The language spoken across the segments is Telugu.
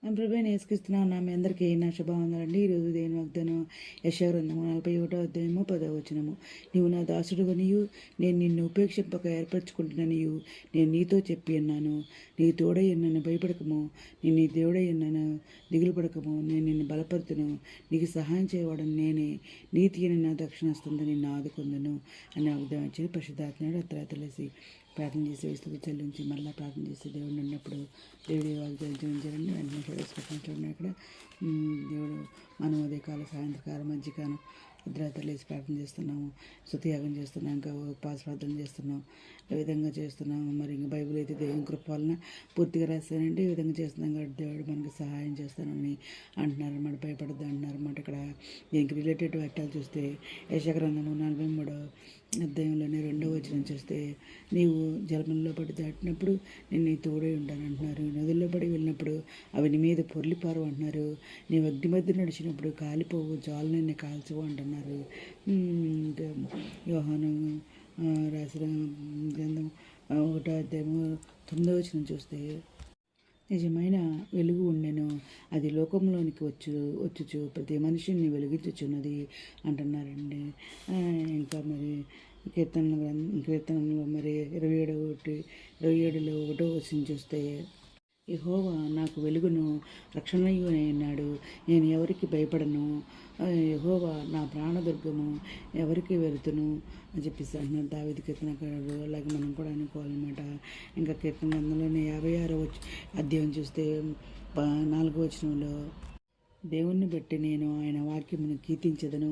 ప్రభువైన యేసుక్రీస్తునామమున నా మీ అందరికీ నా శుభవందనాలండి. ఈరోజు దేవుని వాగ్దానం యెషయా గ్రంథము 41వ అధ్యాయము 10వ వచనము. నీవు నా దాసుడవనియు నేను నిన్ను ఉపేక్షింపక ఏర్పరచుకుంటున్నానియు నేను నీతో చెప్పి ఉన్నాను. నీ తోడై ఉన్నాను, భయపడకము. నేను నీ దేవుడై ఉన్నాను, దిగులు పడకము. నేను నిన్ను బలపరుతును, నీకు సహాయం చేయవాడని నేనే. నీతి అని నా దక్షిణాస్తంతో నిన్ను ఆదుకుందును అని వాగ్దానం ఇచ్చి పరిశుద్ధాత్మడు అత్తలేసి ప్రార్థన చేసి స్తుతి చెల్లించి మళ్ళీ ప్రార్థన చేసి దేవుడు అన్నప్పుడు దేవుడి వాగ్దానం చెల్లించారండి. వెంటనే చూడండి అక్కడ దేవుడు మనం ఉదయకాల సాయంత్రకాలం మధ్యకాలం భద్రతలేసి ప్రార్థన చేస్తున్నాము, స్తుతియాగం చేస్తున్నాం, ఇంకా ఉపవాస ప్రార్థన చేస్తున్నాం. ఈ విధంగా చేస్తున్నాము. మరి ఇంకా బైబిల్ అయితే దేవుని కృప వలన పూర్తిగా రాస్తానండి. ఈ విధంగా చేస్తున్నాం కాబట్టి దేవుడు మనకి సహాయం చేస్తానని అంటున్నారు అన్నమాట. భయపడద్దు అంటున్నారు అన్నమాట. ఇక్కడ దీనికి రిలేటెడ్ వాక్యాలు చూస్తే యెషయా గ్రంథము 43వ అధ్యాయంలోనే 2వ వచనం చూస్తే నీవు జలములలో పడి దాటినప్పుడు నేను నీ తోడై ఉంటాను అంటున్నారు. నదుల్లో పడి వెళ్ళినప్పుడు అవి నీ మీద పొర్లిపారు అంటున్నారు. నీవు అగ్ని మధ్య నడిచినప్పుడు కాలిపోవు, జాలు నిన్ను కాల్చవు అంటున్నారు. ఇంకా యోహాను రాసిన గ్రంథం 1వ అధ్యాయము 9వ వచనం చూస్తే నిజమైన వెలుగు ఉండెను, అది లోకంలోనికి వచ్చుచు ప్రతి మనిషిని వెలిగించుచున్నది అంటున్నారండి. ఇంకా మరి కీర్తనలో మరి 27లో 1వ వచనం చూస్తే యెహోవా నాకు వెలుగును రక్షణయు ఉన్నాడు, నేను ఎవరికి భయపడను. యెహోవా నా ప్రాణదుర్గము, ఎవరికి వెళుతును అని చెప్పేసి అంటున్నారు దావీదు కీర్తనకారుడు. అలాగే మనం కూడా అనుకోవాలన్నమాట. ఇంకా కీర్తన గ్రంథంలోనే 56వ అధ్యాయం చూస్తే 4వ వచనంలో దేవుణ్ణి బట్టి నేను ఆయన వాక్యమును కీర్తించదను.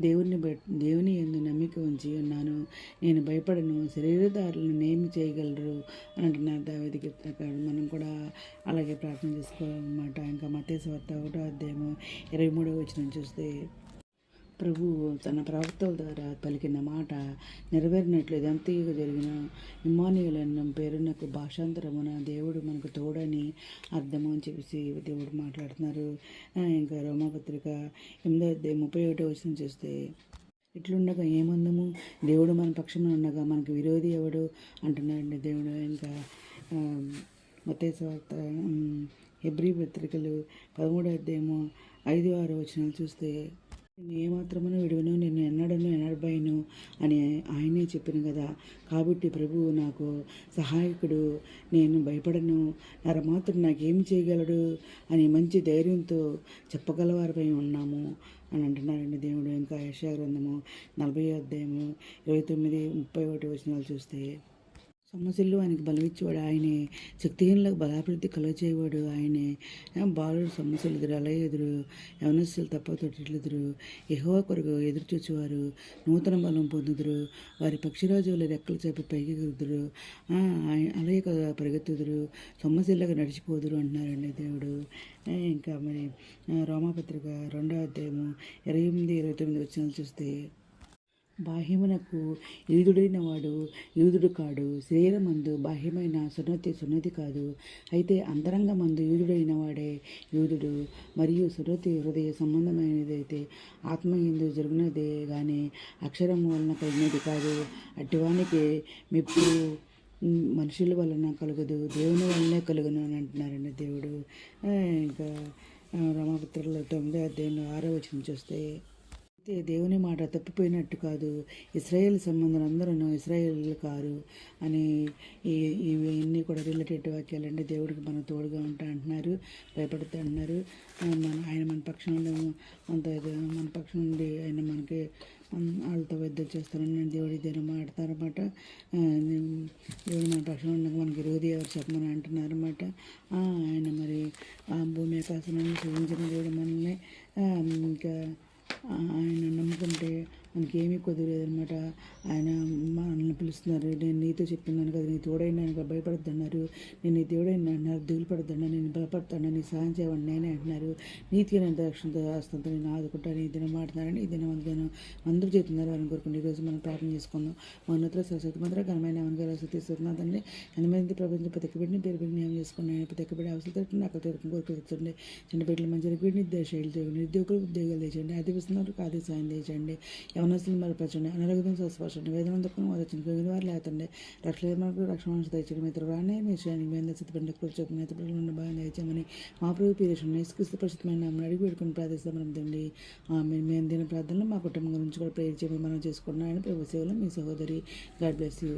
దేవుని యందు నమ్మిక ఉంచి ఉన్నాను, నేను భయపడను. శరీరదారులను నేమి చేయగలరు అని అంటున్నారు దావీదు కీర్తనకారుడు. మనం కూడా అలాగే ప్రార్థన చేసుకోవాలన్నమాట. ఇంకా మత్తయి సువార్త 1వ అధ్యాయము 23వ వచనం చూస్తే ప్రభువు తన ప్రవక్తల ద్వారా పలికిన మాట నెరవేరినట్లు ఇదంతగా జరిగిన ఇమ్మానుయేలు అన్న పేరునకు భాషాంతరమున దేవుడు మనకు తోడని అర్థము అని చెప్పేసి దేవుడు మాట్లాడుతున్నారు. ఇంకా రోమాపత్రిక 8వ అధ్యాయం 31వ వచనం చూస్తే ఇట్లుండగా ఏమందము, దేవుడు మన పక్షమున ఉండగా మనకు విరోధి ఎవడు అంటున్నాడండి దేవుడు. ఇంకా మత్తయి సువార్త హెబ్రీ పత్రికలు 13వ అధ్యాయము 5, 6 వచనాలు చూస్తే నేను ఏమాత్రమును విడువను, నేను ఎన్నడబోయను అని ఆయనే చెప్పిన కదా. కాబట్టి ప్రభువు నాకు సహాయకుడు, నేను భయపడను, నరమాత్రుడు నాకేమి చేయగలడు అని మంచి ధైర్యంతో చెప్పగలవారిపై ఉన్నాము అని అంటున్నారండి దేవుడు. ఇంకా యెషయా గ్రంథము 40వ అధ్యాయము 29, 31 వచనాలు చూస్తే సమస్యలు ఆయనకు బలమిచ్చేవాడు ఆయనే, శక్తిహీనులకు బలాభివృద్ధి కలుగచేయవాడు ఆయనే. బాలుడు సమస్యలు ఎదురు అలా ఎదురు, యవనస్తులు తప్పతొట్టెదురు, యెహోవా కొరకు ఎదురు చూచేవారు నూతన బలం పొందుదురు, వారి పక్షిరాజుల రెక్కలు చేపి పైకి ఎగురుదురు, అలాగే పరిగెత్తుదురు, సమస్యలుగా నడిచిపోదురు అంటున్నారండి దేవుడు. ఇంకా మరి రోమాపత్రిక 2వ అధ్యాయము 28, 29 వచనాలు చూస్తే బాహ్యమునకు యూదుడైన వాడు యూదుడు కాడు, శరీరమందు బాహ్యమైన సున్నతి కాదు, అయితే అంతరంగమందు యూదుడైన వాడే యూదుడు. మరియు సున్నతి హృదయ సంబంధమైనదైతే ఆత్మయందు జరుగునదే కానీ అక్షరం వలన కలిగినది కాదు. అట్టివానికి మెప్పు మనుషుల వలన కలుగదు, దేవుని వలనే కలుగును అని అంటున్నారండి దేవుడు. ఇంకా రోమాపత్రికలో 9వ అధ్యాయంలో 6వ వచనం చూస్తే దేవుని మాట తప్పిపోయినట్టు కాదు, ఇశ్రాయేల్ సంబంధులందరూ ఇశ్రాయేలు కారు అని ఇవన్నీ కూడా రిలేటెడ్ వాక్యాలండి. దేవుడికి మనం తోడుగా ఉంటా అంటున్నారు, భయపడుతూ అంటున్నారు. ఆయన మన పక్షంలో మన పక్షం నుండి ఆయన మనకి వాళ్ళతో యుద్ధం చేస్తారని దేవుడి దగ్గర మాట్లాడతారన్నమాట. దేవుడు మన పక్షం ఉండగా మనకి విరోధి ఎవరు చెప్పమని అంటున్నారన్నమాట. ఆయన మరి భూమి ఆకాశాలను సృజించిన దేవుడు మనల్ని ఇంకా ఆయన నమ్ముకుంటే మనకి ఏమీ కుదరలేదనమాట. ఆయన మనల్ని పిలుస్తున్నారు. నేను నీతో చెప్పినాను కదా, నీ తోడైనా భయపడద్దు అన్నారు, నేను నీ దేవుడైనా అన్నారు, దిగులు పడద్దన్నా, నేను బలపడతాను, నీ సహాయం చేయమని నేనే అంటున్నారు. నీతిగా నేను రక్షణతో హస్తంతో నేను ఆదుకుంటాను. ఈ దినం మాట్లాడారని ఈ దినం అందరూ చేస్తున్నారు వారిని కోరుకుంటే ఈరోజు మనం ప్రార్థన చేసుకుందాం. మౌనత్ర సరస్వతి మంత్ర ఘనమైన అవనగారు సతీ సుతున్నాదండి ఎంతమంది ప్రపంచం ప్రతి ఒక్క బిడ్డని పేరు నియమం చేసుకున్నాను. ప్రతి ఒక్క బిడ్డ అవసరం తట్టు నాకు తోడుకుని కోరుకుంటుండే చిన్న బిడ్డలు మంచి బిడ్డని నిరుద్యోగులు ఉద్యోగాలు తెచ్చండి, ఆదిపిస్తున్నారు ఆది సాయం తెచ్చండి. యవనస్తులను బలపరచండి, అనారోగ్యం స్వస్థపరచండి, వేదన దుఃఖం వదచండి, కుంగిన వారు లేతండి, రక్షణ మనకు రక్షణ తెచ్చండి, మీ త్వరగానే నిశ్చయానికి మీద సిద్ధపడిన కూర్చొని నేత పిల్లలు బాగా దయచేయమని మా ప్రభు పీరేషన్ క్రీస్తు పరిశుద్ధమైన నామమున అడిగి పెట్టుకుని ప్రార్థిస్తామని తండ్రి. మేము దీని ప్రార్థనలు మా కుటుంబం గురించి కూడా ప్రేర్ చేయమని మనం చేసుకున్నాం. ఆయన ప్రభు సేవలో మీ సహోదరి. God bless you.